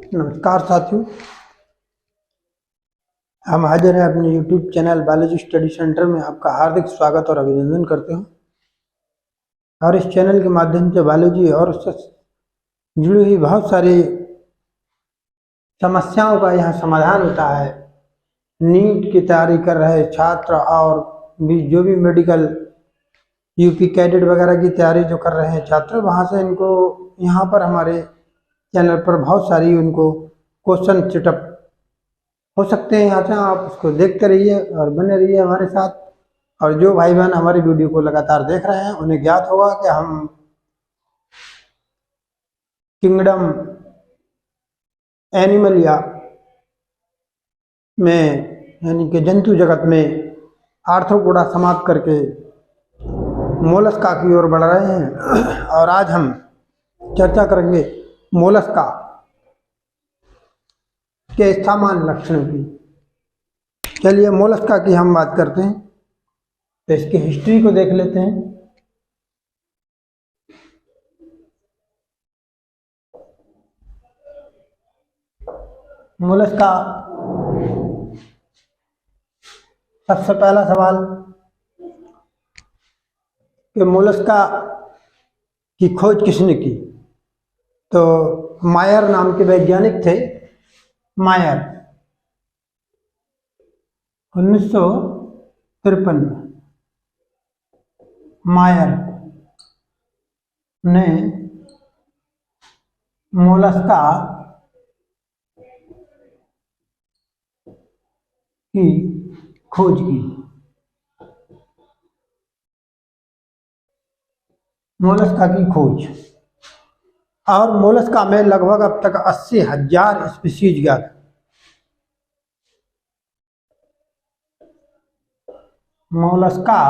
नमस्कार साथियों, हम हाजिर हैं अपने YouTube channel biology study centre में। आपका हार्दिक स्वागत और अभिनंदन करते हैं। और इस चैनल के माध्यम से बायोलॉजी और उससे जुड़ी हुई बहुत सारी समस्याओं का यहाँ समाधान होता है। नीट की तैयारी कर रहे छात्र और भी जो भी मेडिकल यूपी कैडेट वगैरह की तैयारी जो कर रहे हैं छात्र, वहाँ से इनको यहाँ पर हमारे चैनल पर बहुत सारी उनको क्वेश्चन सेटअप हो सकते हैं। यहाँ से आप उसको देखते रहिए और बने रहिए हमारे साथ। और जो भाई बहन हमारी वीडियो को लगातार देख रहे हैं उन्हें ज्ञात होगा कि हम किंगडम एनिमलिया में यानी कि जंतु जगत में आर्थ्रोपोडा समाप्त करके मोलस्का की ओर बढ़ रहे हैं। और आज हम चर्चा करेंगे मोलस्का के सामान्य लक्षणों की। चलिए मोलस्का की हम बात करते हैं, तो इसकी हिस्ट्री को देख लेते हैं। मोलस्का, सबसे पहला सवाल कि मोलस्का की खोज किसने की? तो मायर नाम के वैज्ञानिक थे। मायर 1953 में मायर ने मोलस्का की खोज की। मोलस्का की खोज, और मोलस्का में लगभग अब तक 80,000 स्पीशीज ज्ञात। मोलस्का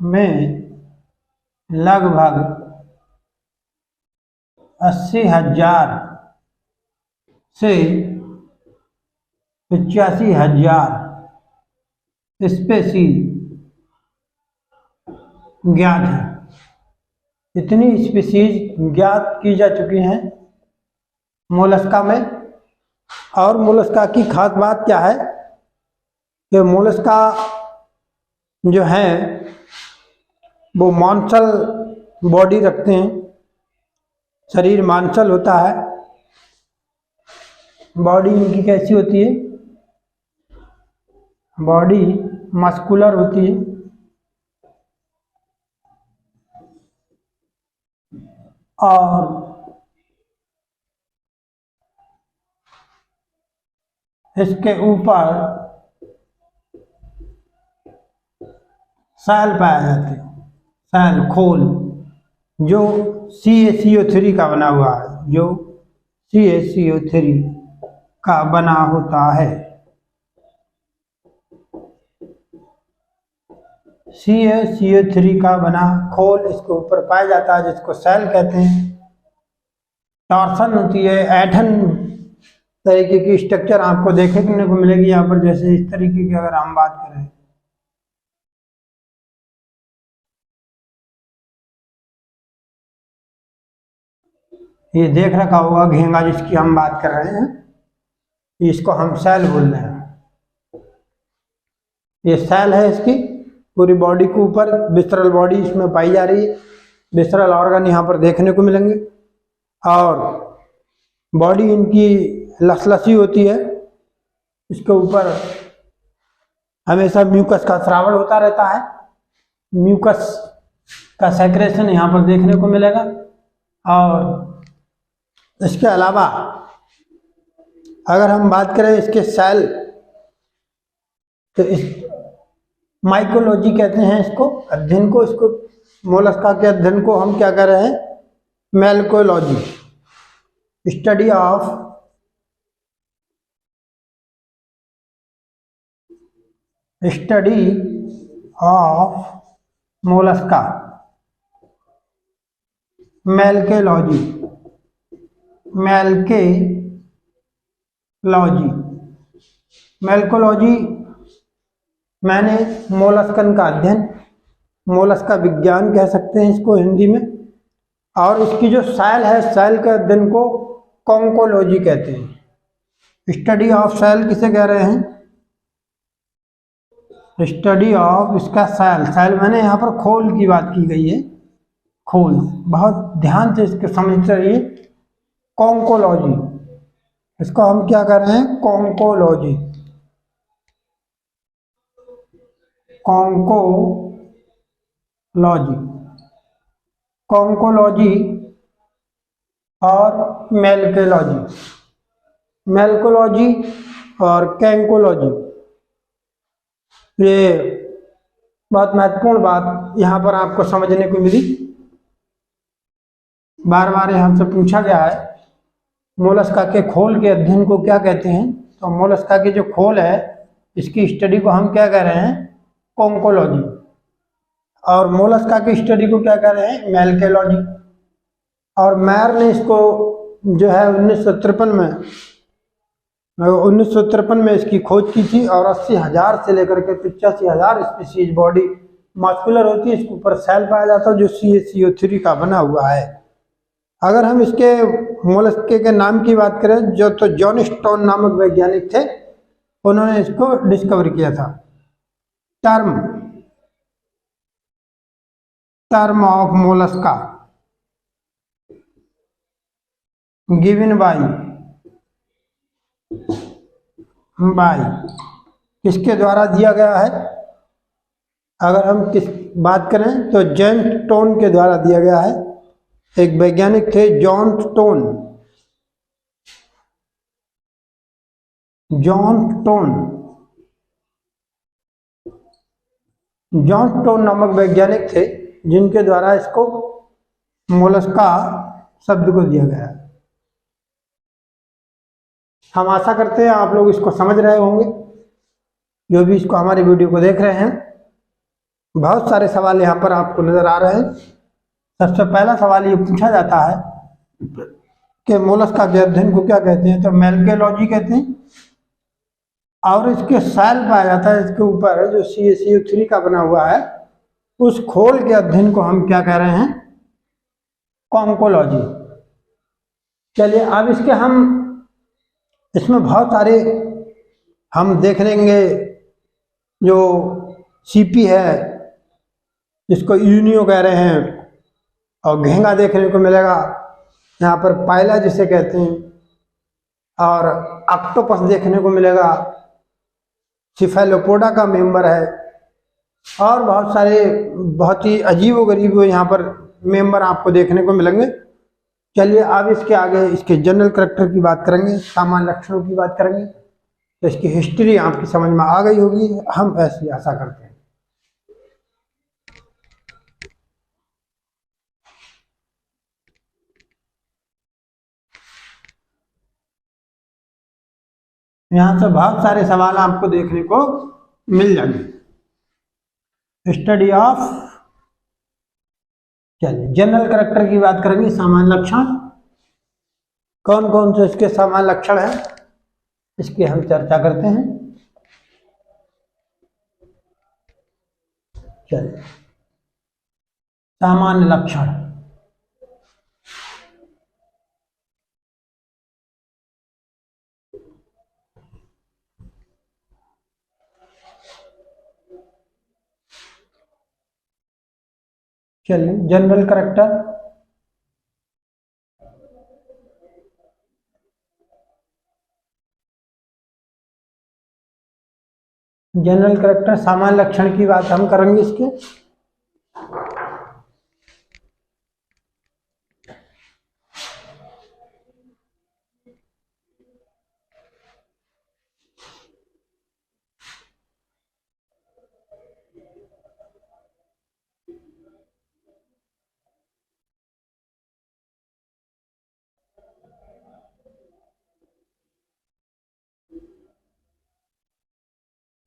में लगभग 80,000 से 85,000 स्पीशीज ज्ञात है। इतनी स्पीशीज ज्ञात की जा चुकी हैं मोलस्का में। और मोलस्का की खास बात क्या है कि मोलस्का जो है वो मांसल बॉडी रखते हैं। शरीर मांसल होता है। बॉडी इनकी कैसी होती है? बॉडी मस्कुलर होती है। और इसके ऊपर सेल पाया जाते हैं। सेल, खोल, जो CaCO3 का बना हुआ है, जो CaCO3 का बना होता है। CaCO3 का बना खोल इसके ऊपर पाया जाता है, जिसको सेल कहते हैं। टॉर्सन होती है, ऐंठन तरीके की स्ट्रक्चर आपको देखने को मिलेगी यहाँ पर। जैसे इस तरीके की अगर हम बात करें, ये देख रखा होगा घेंगा जिसकी हम बात कर रहे हैं, इसको हम सेल बोल रहे हैं। ये सेल है। इसकी पूरी बॉडी के ऊपर विसरल बॉडी इसमें पाई जा रही है। विसरल ऑर्गन यहाँ पर देखने को मिलेंगे। और बॉडी इनकी लसलसी होती है। इसके ऊपर हमेशा म्यूकस का स्रावन होता रहता है। म्यूकस का सेक्रेशन यहाँ पर देखने को मिलेगा। और इसके अलावा अगर हम बात करें इसके सेल, तो इस माइकोलॉजी कहते हैं इसको, अध्ययन को। इसको मोलस्का के अध्ययन को हम क्या कर रहे हैं? मैल्कोलॉजी, स्टडी ऑफ मोलस्का, मैल्कोलॉजी मैंने मोलस्कन का अध्ययन, मोलस्का विज्ञान कह सकते हैं इसको हिंदी में। और इसकी जो सेल है, सेल के अध्ययन को कॉन्कोलॉजी कहते हैं। स्टडी ऑफ सेल किसे कह रहे हैं? स्टडी ऑफ इसका सेल, सेल मैंने यहाँ पर खोल की बात की गई है, खोल, बहुत ध्यान से इसके समझते रहिए। कॉन्कोलॉजी, इसको हम क्या कर रहे हैं? कॉन्कोलॉजी, कॉन्कोलॉजी, कॉन्कोलॉजी और मेलकोलॉजी, मेलकोलॉजी और कैंकोलॉजी। ये बहुत महत्वपूर्ण बात यहाँ पर आपको समझने को मिली। बार बार यहाँ से पूछा गया है मोलस्का के खोल के अध्ययन को क्या कहते हैं? तो मोलस्का की जो खोल है इसकी स्टडी को हम क्या कह रहे हैं? कॉन्कोलॉजी। और मोलस्का की स्टडी को क्या कह रहे हैं? मेलकोलॉजी। और मैर ने इसको जो है 1953 में इसकी खोज की थी और 80,000 से लेकर के 85,000 स्पीशीज बॉडी मस्कुलर होती है, इसके ऊपर सेल पाया जाता है जो CaCO3 का बना हुआ है। अगर हम इसके मोलस्के के नाम की बात करें, जो तो जॉन स्टोन नामक वैज्ञानिक थे, उन्होंने इसको डिस्कवर किया था। Term of Mollusca given by किसके द्वारा दिया गया है? अगर हम किस बात करें तो जेम्स टोन के द्वारा दिया गया है। एक वैज्ञानिक थे जॉन टोन नामक वैज्ञानिक थे जिनके द्वारा इसको मोलस्का शब्द को दिया गया है। हम आशा करते हैं आप लोग इसको समझ रहे होंगे, जो भी इसको हमारी वीडियो को देख रहे हैं। बहुत सारे सवाल यहाँ पर आपको नजर आ रहे हैं। सबसे पहला सवाल ये पूछा जाता है कि मोलस्का के अध्ययन को क्या कहते हैं? तो मेलकोलॉजी कहते हैं। और इसके सेल पाया जाता है इसके ऊपर जो CaCO3 का बना हुआ है, उस खोल के अध्ययन को हम क्या कह रहे हैं? कॉन्कोलॉजी। चलिए अब इसमें बहुत सारे हम देख लेंगे। जो सीपी है जिसको यूनियो कह रहे हैं, और घेंगा देखने को मिलेगा यहाँ पर, पायला जिसे कहते हैं, और ऑक्टोपस देखने को मिलेगा, सिफेलोपोडा का मेंबर है, और बहुत सारे बहुत ही अजीबोगरीब यहाँ पर मेंबर आपको देखने को मिलेंगे। चलिए अब इसके आगे इसके जनरल कैरेक्टर की बात करेंगे, सामान्य लक्षणों की बात करेंगे। तो इसकी हिस्ट्री आपकी समझ में आ गई होगी, हम ऐसी आशा करते हैं। यहाँ से बहुत सारे सवाल आपको देखने को मिल जाएंगे। स्टडी ऑफ, चलिए जनरल कैरेक्टर की बात करेंगे। सामान्य लक्षण, कौन कौन से इसके सामान्य लक्षण हैं, इसकी हम चर्चा करते हैं। चलिए सामान्य लक्षण, चलिए जनरल कैरेक्टर, जनरल कैरेक्टर सामान्य लक्षण की बात हम करेंगे इसके।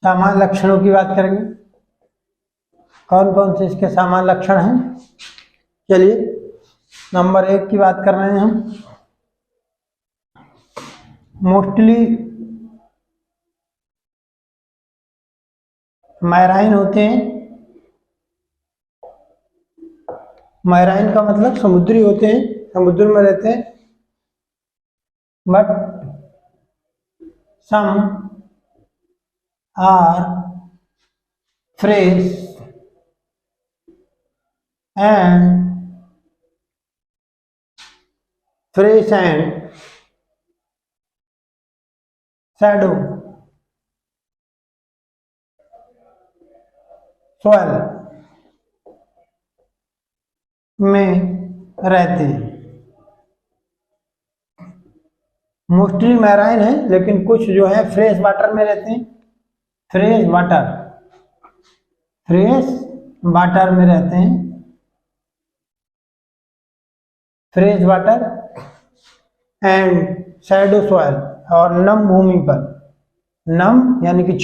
सामान्य लक्षणों की बात करेंगे, कौन कौन से इसके सामान्य लक्षण हैं। चलिए नंबर 1 की बात कर रहे हैं हम। मोस्टली मैराइन होते हैं। मैराइन का मतलब समुद्री होते हैं, समुद्र में रहते हैं। but some are fresh and shadow soil में रहते हैं। मोस्टली मैराइन है, लेकिन कुछ जो है फ्रेश वाटर में रहते हैं। फ्रेश वाटर में रहते हैं। Fresh water and shadow soil, और नम भूमि पर, नम यानी कि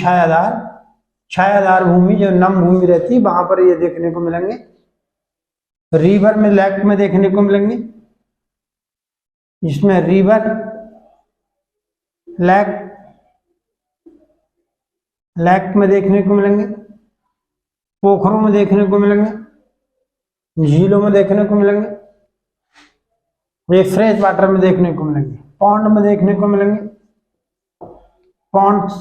छायादार भूमि, जो नम भूमि रहती है वहां पर ये देखने को मिलेंगे। रिवर में, लेक में देखने को मिलेंगे, जिसमें रिवर, लेक में देखने को मिलेंगे, पोखरों में देखने को मिलेंगे, झीलों में देखने को मिलेंगे, ये फ्रेश वाटर में देखने को मिलेंगे। पॉन्ड में देखने को मिलेंगे, पॉन्ड्स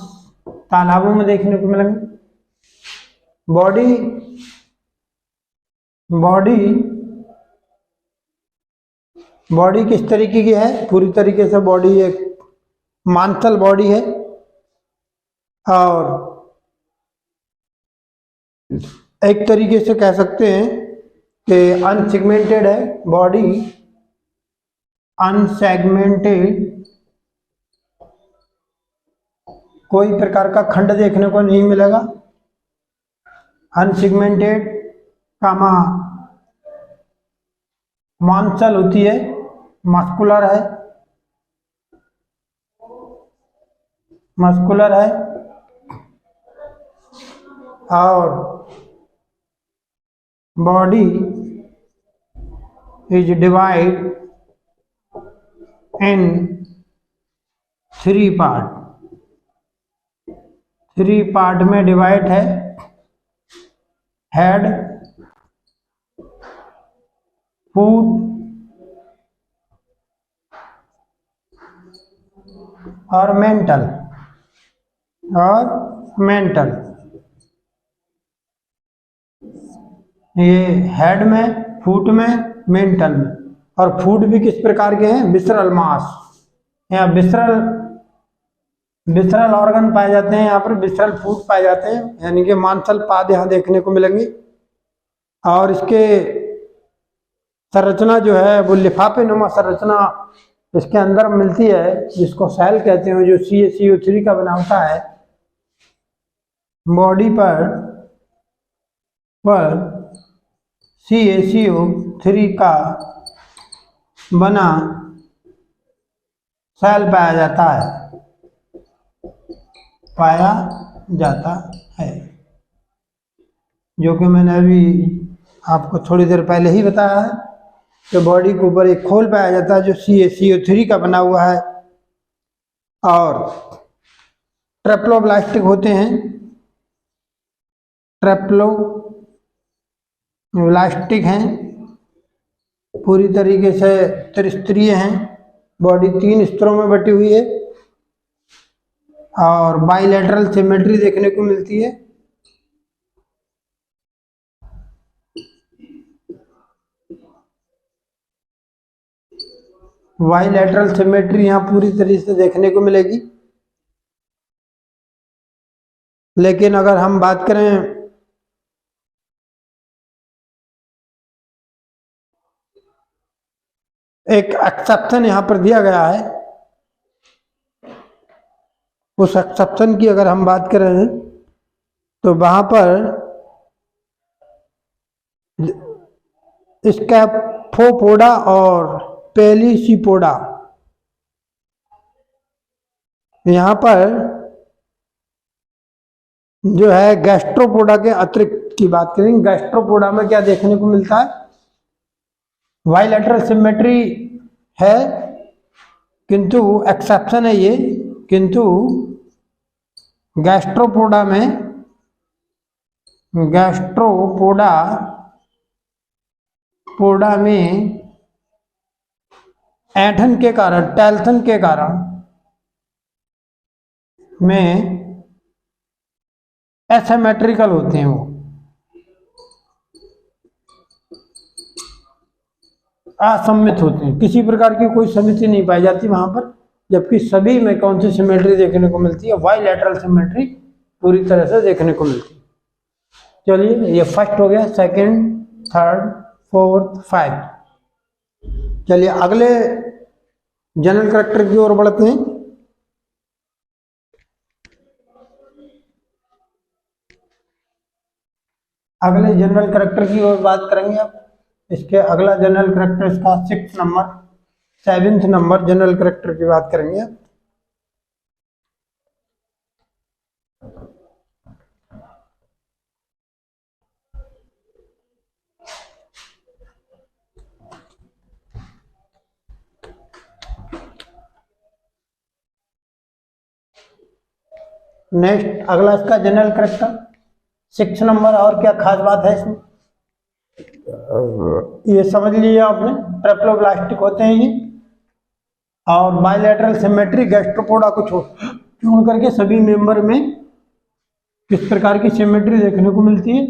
तालाबों में देखने को मिलेंगे। बॉडी किस तरीके की है? पूरी तरीके से बॉडी एक मांसल बॉडी है, और एक तरीके से कह सकते हैं कि अनसेगमेंटेड है बॉडी, अनसेगमेंटेड, कोई प्रकार का खंड देखने को नहीं मिलेगा। अनसेगमेंटेड कामा मांसल होती है, मस्कुलर है, और body is divide in 3 part. 3 part में डिवाइड है। हेड, फुट और मेंटल, ये हेड में, फुट में, मेंटल में। और फूड भी किस प्रकार के हैं? विसरल मास, यहाँ विसरल ऑर्गन पाए जाते हैं, यहाँ पर विसरल फूड पाए जाते हैं, यानी कि मांसल पाद यहाँ देखने को मिलेंगे। और इसके संरचना जो है वो लिफाफे नुमा संरचना इसके अंदर मिलती है, जिसको सेल कहते हैं, जो CaCO3 का बना होता है। बॉडी पर CaCO3 का बना सेल पाया जाता है, जो कि मैंने अभी आपको थोड़ी देर पहले ही बताया है कि बॉडी के ऊपर एक खोल पाया जाता है जो CaCO3 का बना हुआ है, और ट्रेप्लोब्लास्टिक होते हैं। ट्रेप्लोब्लास्टिक हैं, पूरी तरीके से त्रिस्तरीय हैं। बॉडी 3 स्तरों में बटी हुई है, और बाइलेटरल सिमेट्री देखने को मिलती है। बाइलेटरल सिमेट्री यहाँ पूरी तरीके से देखने को मिलेगी। लेकिन अगर हम बात करें एक एक्सेप्शन यहाँ पर दिया गया है, उस एक्सेप्शन की अगर हम बात करें तो वहां पर स्कैफोपोडा और पेलिसिपोडा, यहाँ पर जो है गैस्ट्रोपोडा के अतिरिक्त की बात करेंगे। गैस्ट्रोपोडा में क्या देखने को मिलता है? बाइलेटरल सिमेट्री है, किंतु एक्सेप्शन है ये, किंतु गैस्ट्रोपोडा में ऐंठन के कारण, टैल्सन के कारण में एसिमेट्रिकल होते हैं, वो असममित होते हैं, किसी प्रकार की कोई समिति नहीं पाई जाती वहां पर। जबकि सभी में कौन सी सिमेट्री देखने को मिलती है? बाइलैटरल सिमेट्री पूरी तरह से देखने को मिलती है। चलिए, ये फर्स्ट हो गया, सेकंड, थर्ड, फोर्थ, फाइव। चलिए अगले जनरल कैरेक्टर की ओर बढ़ते हैं। अगले जनरल कैरेक्टर की ओर बात करेंगे अब। इसके अगला जनरल कैरेक्टर इसका 6 number, 7th number general character की बात करेंगे। नेक्स्ट अगला इसका जनरल कैरेक्टर 6 नंबर। और क्या खास बात है इसमें? ये समझ लीजिए आपने, ट्रेप्लोब्लास्टिक होते हैं ये, और बायलैटरल सिमेट्री गैस्ट्रोपोडा को छोड़ करके सभी मेंबर में किस प्रकार की सिमेट्री देखने को मिलती है?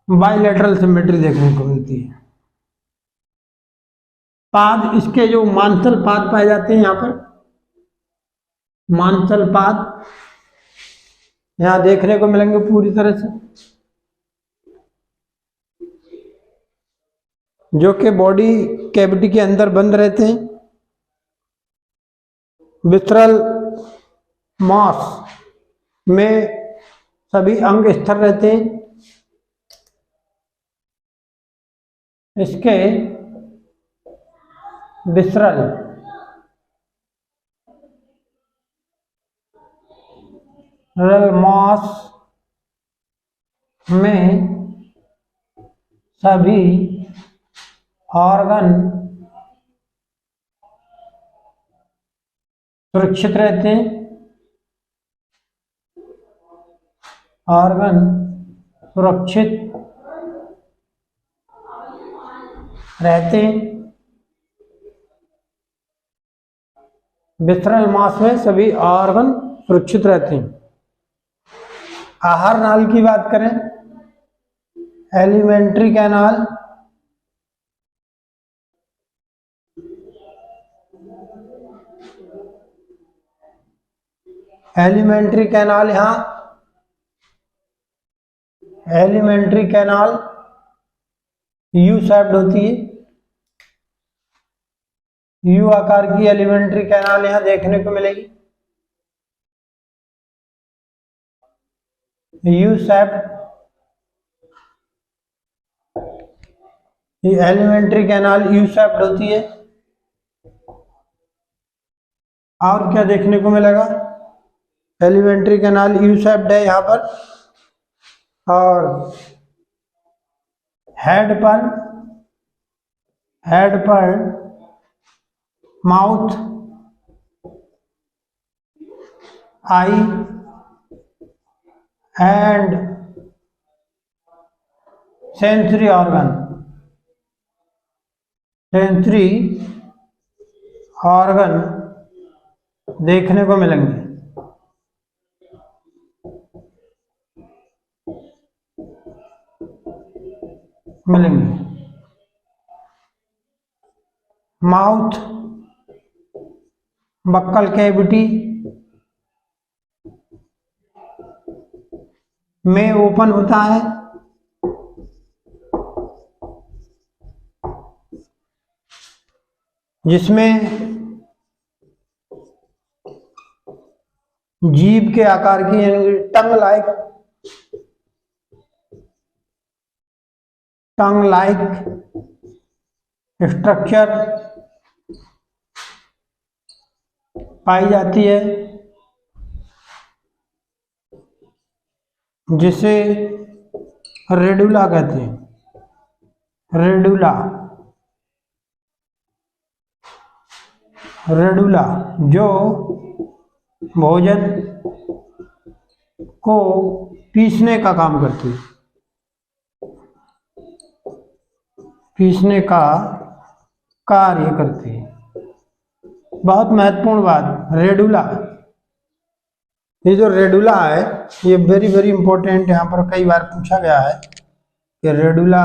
बायलैटरल सिमेट्री देखने को मिलती है। पाद, इसके जो मांसल पाद पाए जाते हैं यहाँ पर, मांसल पाद यहां देखने को मिलेंगे पूरी तरह से, जो कि बॉडी कैविटी के अंदर बंद रहते हैं। विसरल मास में सभी अंग स्थिर रहते हैं। इसके विसरल मास में सभी ऑर्गन सुरक्षित रहते हैं। ऑर्गन सुरक्षित रहते हैं। विसरल मास में सभी ऑर्गन सुरक्षित रहते हैं। आहार नाल की बात करें, एलिमेंट्री कैनाल, एलिमेंट्री कैनाल, यहां एलिमेंट्री कैनाल यू शेप्ड होती है। यू आकार की एलिमेंट्री कैनाल यहां देखने को मिलेगी। U shaped alimentary canal U shaped होती है। और क्या देखने को मिलेगा? एलिमेंट्री कैनाल यू शेप्ड है यहाँ पर, और हेड पर mouth, I and sensory organ देखने को मिलेंगे। माउथ बक्कल कैविटी में ओपन होता है, जिसमें जीभ के आकार की टंग लाइक स्ट्रक्चर पाई जाती है, जिसे रेडुला कहते हैं। रेडुला जो भोजन को पीसने का काम करती है। पीसने का कार्य करती है। बहुत महत्वपूर्ण बात, रेडुला, ये जो रेडुला है ये वेरी वेरी इंपॉर्टेंट, यहाँ पर कई बार पूछा गया है कि रेडुला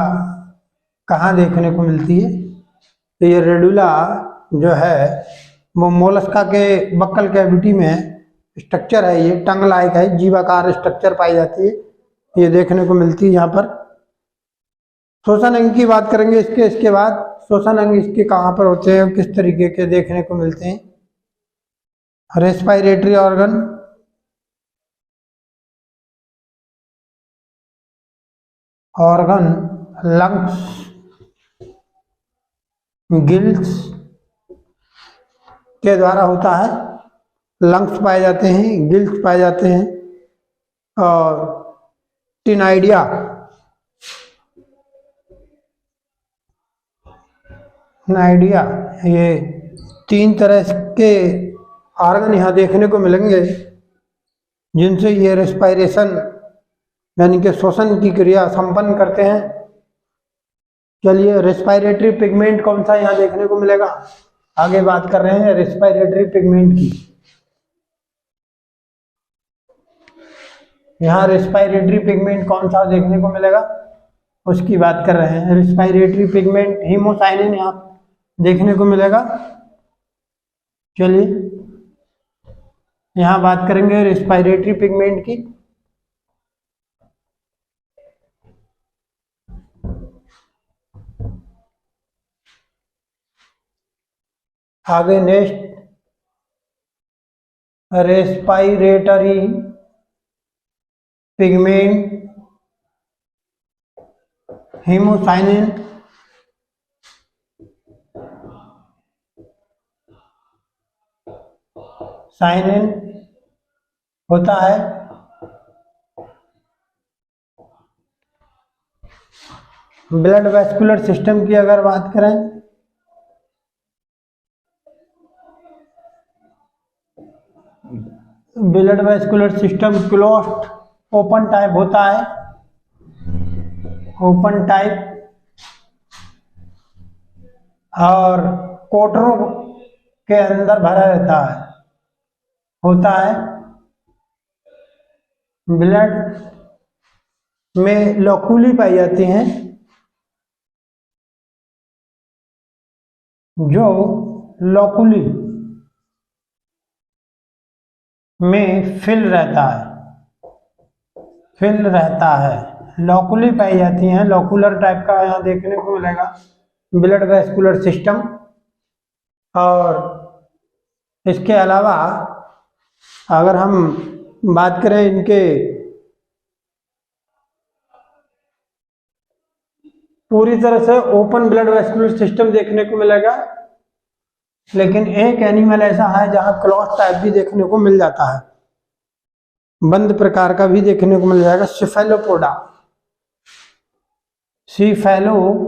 कहाँ देखने को मिलती है। तो ये रेडुला जो है वो मोलस्का के बक्कल कैविटी में स्ट्रक्चर है, ये टंग लाइक है, जीवाकार स्ट्रक्चर पाई जाती है, ये देखने को मिलती है यहाँ पर। श्वसन अंग की बात करेंगे इसके बाद। श्वसन अंग इसके कहाँ पर होते हैं, किस तरीके के देखने को मिलते हैं। रेस्पिरेटरी ऑर्गन, लंग्स, गिल्स के द्वारा होता है। लंग्स पाए जाते हैं, गिल्स पाए जाते हैं, और टिनाइडिया, ये 3 तरह के ऑर्गन यहाँ देखने को मिलेंगे जिनसे ये रेस्पिरेशन यानी कि श्वसन की क्रिया संपन्न करते हैं। चलिए, रेस्पिरेटरी पिगमेंट कौन सा यहाँ देखने को मिलेगा, आगे बात कर रहे हैं रेस्पिरेटरी पिगमेंट की। यहाँ रेस्पिरेटरी पिगमेंट कौन सा देखने को मिलेगा उसकी बात कर रहे हैं। रेस्पिरेटरी पिगमेंट हीमोसाइनिन यहाँ देखने को मिलेगा। चलिए, यहाँ बात करेंगे रेस्पिरेटरी पिगमेंट की। आगे next, respiratory pigment haemocyanin, cyanin होता है। ब्लड वेस्कुलर सिस्टम की अगर बात करें, blood vascular system closed open type होता है, ओपन टाइप, और कोटरों के अंदर भरा रहता है, होता है। ब्लड में लोकुली पाई जाती हैं जो लोकुली में फिल रहता है, लोकुली पाई जाती हैं, लोकुलर टाइप का यहाँ देखने को मिलेगा ब्लड वेस्कुलर सिस्टम। और इसके अलावा अगर हम बात करें इनके पूरी तरह से ओपन ब्लड वेस्कुलर सिस्टम देखने को मिलेगा, लेकिन एक एनिमल ऐसा है जहां क्लॉथ टाइप भी देखने को मिल जाता है, बंद प्रकार का भी देखने को मिल जाएगा, सिफेलोपोडा। सिफेलोपोडा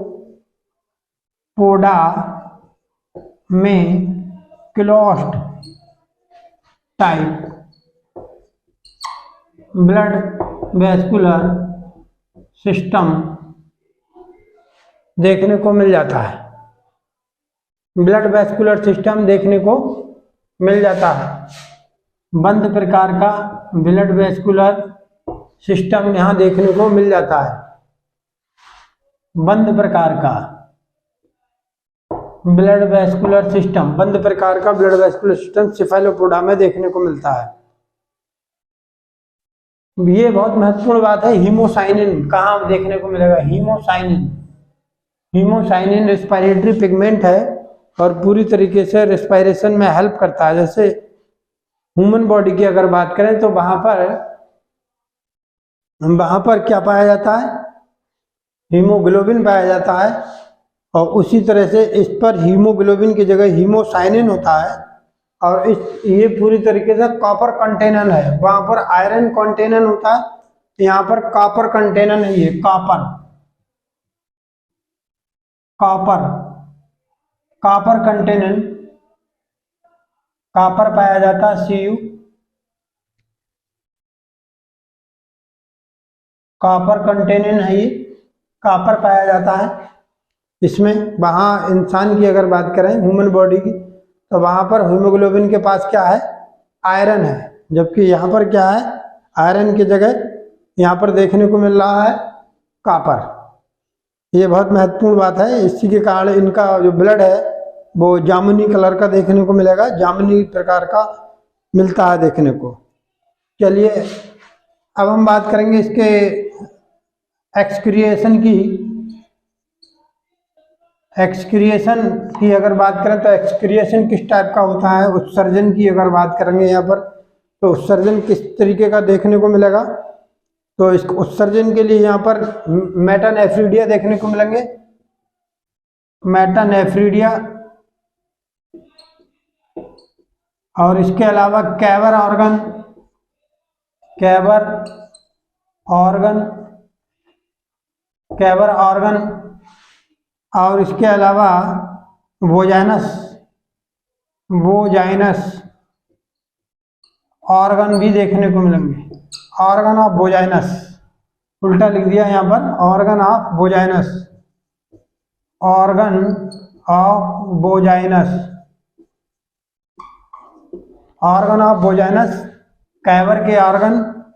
में closed type blood vascular system देखने को मिल जाता है, ब्लड वेस्कुलर सिस्टम देखने को मिल जाता है। बंद प्रकार का ब्लड वेस्कुलर सिस्टम यहाँ देखने को मिल जाता है, बंद प्रकार का ब्लड वेस्कुलर सिस्टम, बंद प्रकार का ब्लड वेस्कुलर सिस्टम सिफेलोपोडा में देखने को मिलता है। ये बहुत महत्वपूर्ण बात है। हीमोसाइनिन कहाँ देखने को मिलेगा, हीमोसाइनिन रेस्पिरेटरी पिगमेंट है और पूरी तरीके से रेस्पिरेशन में हेल्प करता है। जैसे ह्यूमन बॉडी की अगर बात करें तो वहां पर क्या पाया जाता है, हीमोग्लोबिन पाया जाता है, और उसी तरह से इस पर हीमोग्लोबिन की जगह हीमोसाइनिन होता है, और ये पूरी तरीके से कॉपर कंटेनर है। वहां पर आयरन कंटेनर होता है, यहाँ पर कॉपर कंटेनर नहीं है, कॉपर कंटेनर, कॉपर पाया जाता है, Cu, कॉपर कंटेनर है, ये कॉपर पाया जाता है। इसमें वहाँ इंसान की अगर बात करें ह्यूमन बॉडी की, तो वहाँ पर हीमोग्लोबिन के पास क्या है, आयरन है, जबकि यहाँ पर क्या है, आयरन की जगह यहाँ पर देखने को मिल रहा है कॉपर। ये बहुत महत्वपूर्ण बात है। इसी के कारण इनका जो ब्लड है वो जामुनी कलर का देखने को मिलेगा, जामुनी प्रकार का मिलता है देखने को। चलिए अब हम बात करेंगे इसके एक्सक्रिएशन की। एक्सक्रिएशन की अगर बात करें तो एक्सक्रिएशन किस टाइप का होता है, उत्सर्जन की अगर बात करेंगे यहाँ पर, तो उत्सर्जन किस तरीके का देखने को मिलेगा। तो इस उत्सर्जन के लिए यहाँ पर मेटानेफ्रीडिया देखने को मिलेंगे, मेटानेफ्रीडिया, और इसके अलावा Cavour organ, Cavour organ, Cavour organ, और इसके अलावा वोजाइनस, वोजाइनस ऑर्गन भी देखने को मिलेंगे। ऑर्गन ऑफ वोजाइनस, उल्टा लिख दिया यहाँ पर, organ of Bojanus, organ of Bojanus, organ of Bojanus, Keber के ऑर्गन,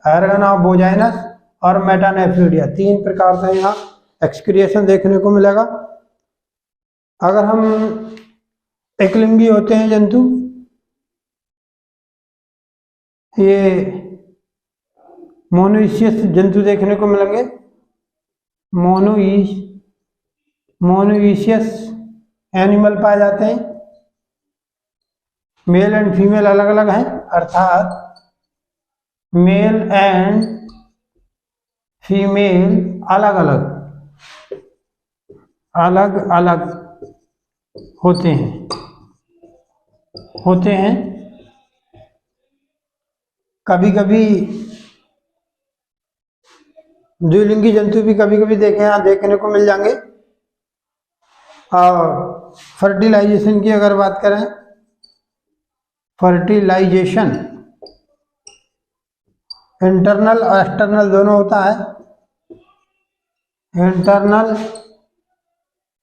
ऑर्गन ऑफ वोजाइनस और मेटानेफ्रीडिया, 3 प्रकार से यहाँ एक्सक्रिएशन देखने को मिलेगा। अगर हम एकलिंगी होते हैं जंतु, ये मोनोइशियस जंतु देखने को मिलेंगे, मोनोइशियस एनिमल पाए जाते हैं। मेल एंड फीमेल अलग अलग हैं, अर्थात मेल एंड फीमेल अलग अलग होते हैं। कभी कभी द्विलिंगी जंतु भी कभी कभी यहाँ देखने को मिल जाएंगे। और फर्टिलाइजेशन की अगर बात करें, फर्टिलाइजेशन इंटरनल और एक्सटर्नल दोनों होता है, internal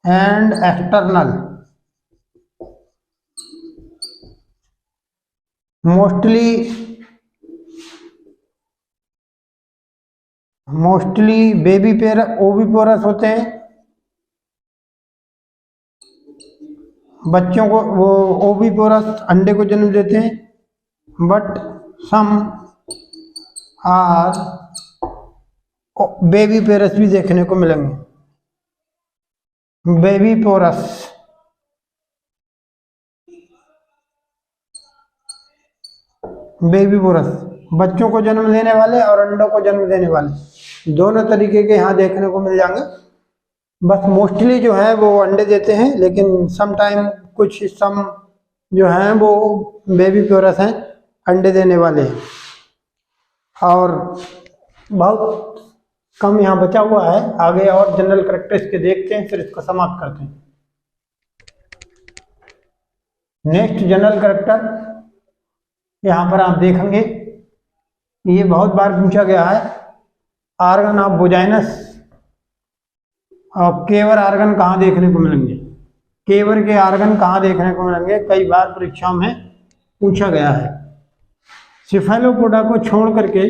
and external. Mostly baby pair oviparous होते हैं, बच्चों को वो ओविपोरस अंडे को जन्म देते हैं, बट सम आर बेबी पेरस भी देखने को मिलेंगे, बेबी पोरस। बेबी पोरस बच्चों को जन्म देने वाले और अंडों को जन्म देने वाले, दोनों तरीके के यहाँ देखने को मिल जाएंगे। बस मोस्टली जो है वो अंडे देते हैं, लेकिन सम टाइम कुछ सम जो हैं वो बेबी पोरस हैं, अंडे देने वाले हैं। और बहुत कम यहाँ बचा हुआ है, आगे और जनरल कैरेक्टर्स के देखते हैं, फिर इसको समाप्त करते हैं। नेक्स्ट जनरल कैरेक्टर यहाँ पर आप देखेंगे, ये बहुत बार पूछा गया है, ऑर्गन ऑफ वोजाइनस और केवर ऑर्गन कहाँ देखने को मिलेंगे, केवर के ऑर्गन कहाँ देखने को मिलेंगे, कई बार परीक्षाओं में पूछा गया है। सिफेलोपोडा को छोड़ करके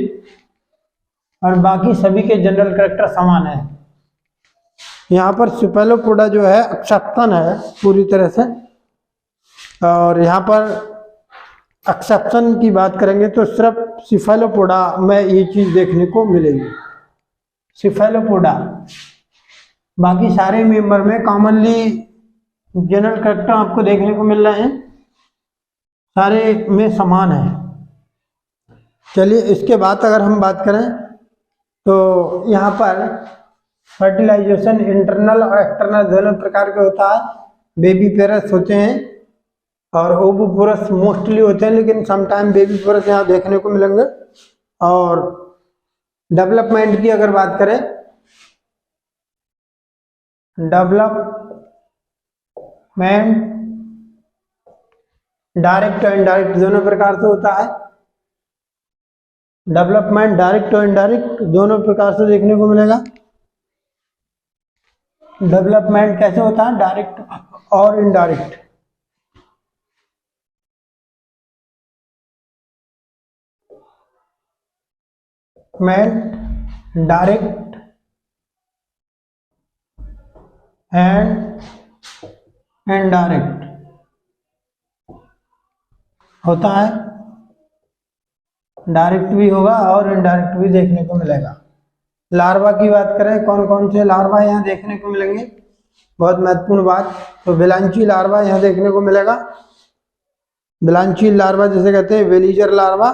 और बाकी सभी के जनरल कैरेक्टर समान है। यहाँ पर सिफेलोपोडा जो है एक्सेप्शन है पूरी तरह से, और यहाँ पर एक्सेप्शन की बात करेंगे तो सिर्फ सिफेलोपोडा में ये चीज देखने को मिलेगी, सिफेलोपोडा। बाकी सारे मेंबर में कॉमनली जनरल कैरेक्टर आपको देखने को मिल रहे हैं, सारे में समान है। चलिए इसके बाद अगर हम बात करें तो यहाँ पर फर्टिलाइजेशन इंटरनल और एक्सटर्नल दोनों प्रकार के होता है। बेबी पेरस होते हैं और ओविपोरस मोस्टली होते हैं, लेकिन समटाइम बेबी पेरस यहाँ देखने को मिलेंगे। और डेवलपमेंट की अगर बात करें, डेवलपमेंट डायरेक्ट और इनडायरेक्ट दोनों प्रकार से होता है। डेवलपमेंट डायरेक्ट और इनडायरेक्ट दोनों प्रकार से देखने को मिलेगा। डेवलपमेंट कैसे होता है, डायरेक्ट और इनडायरेक्ट। डायरेक्ट एंड इनडायरेक्ट होता है, डायरेक्ट भी होगा और इनडायरेक्ट भी देखने को मिलेगा। लार्वा की बात करें, कौन कौन से लार्वा यहाँ देखने को मिलेंगे, बहुत महत्वपूर्ण बात। तो बेलांची लार्वा यहाँ देखने को मिलेगा। बेलांची लार्वा जैसे कहते हैं वेलीजर लार्वा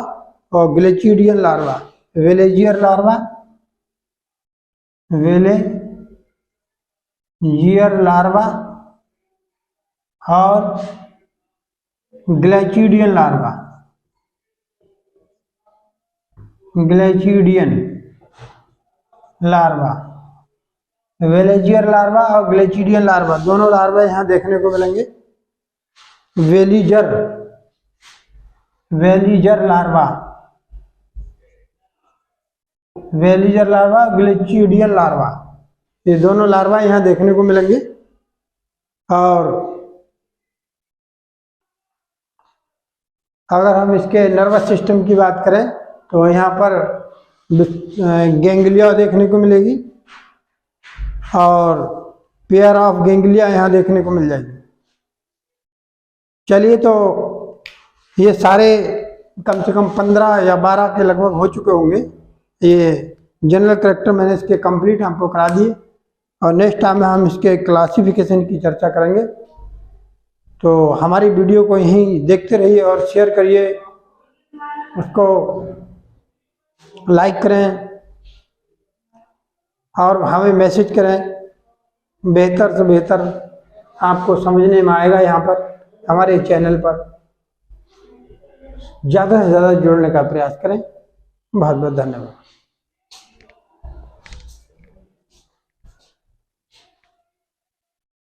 और ग्लेचिडियन लार्वा। वेलेजियर लार्वा, वेलेजियर लार्वा और ग्लेचिडियन लार्वा। ग्लेचिडियन लार्वा, वेलेजियर लार्वा और ग्लेचिडियन लार्वा, दोनों लार्वा यहाँ देखने को मिलेंगे। वेलीजर लार्वा, वेलीजर लार्वा, ग्लेचिडियन लार्वा, ये दोनों लार्वा यहाँ देखने को मिलेंगे। और अगर हम इसके नर्वस सिस्टम की बात करें तो यहाँ पर गैंग्लिया देखने को मिलेगी और पेयर ऑफ गैंग्लिया यहाँ देखने को मिल जाएगी। चलिए, तो ये सारे कम से कम 15 या 12 के लगभग हो चुके होंगे। ये जनरल कैरेक्टर मैंने इसके कंप्लीट हमको करा दिए और नेक्स्ट टाइम में हम इसके क्लासिफिकेशन की चर्चा करेंगे। तो हमारी वीडियो को यहीं देखते रहिए और शेयर करिए, उसको लाइक करें और हमें मैसेज करें। बेहतर से बेहतर आपको समझने में आएगा। यहाँ पर हमारे चैनल पर ज़्यादा से ज़्यादा जुड़ने का प्रयास करें। बहुत बहुत धन्यवाद।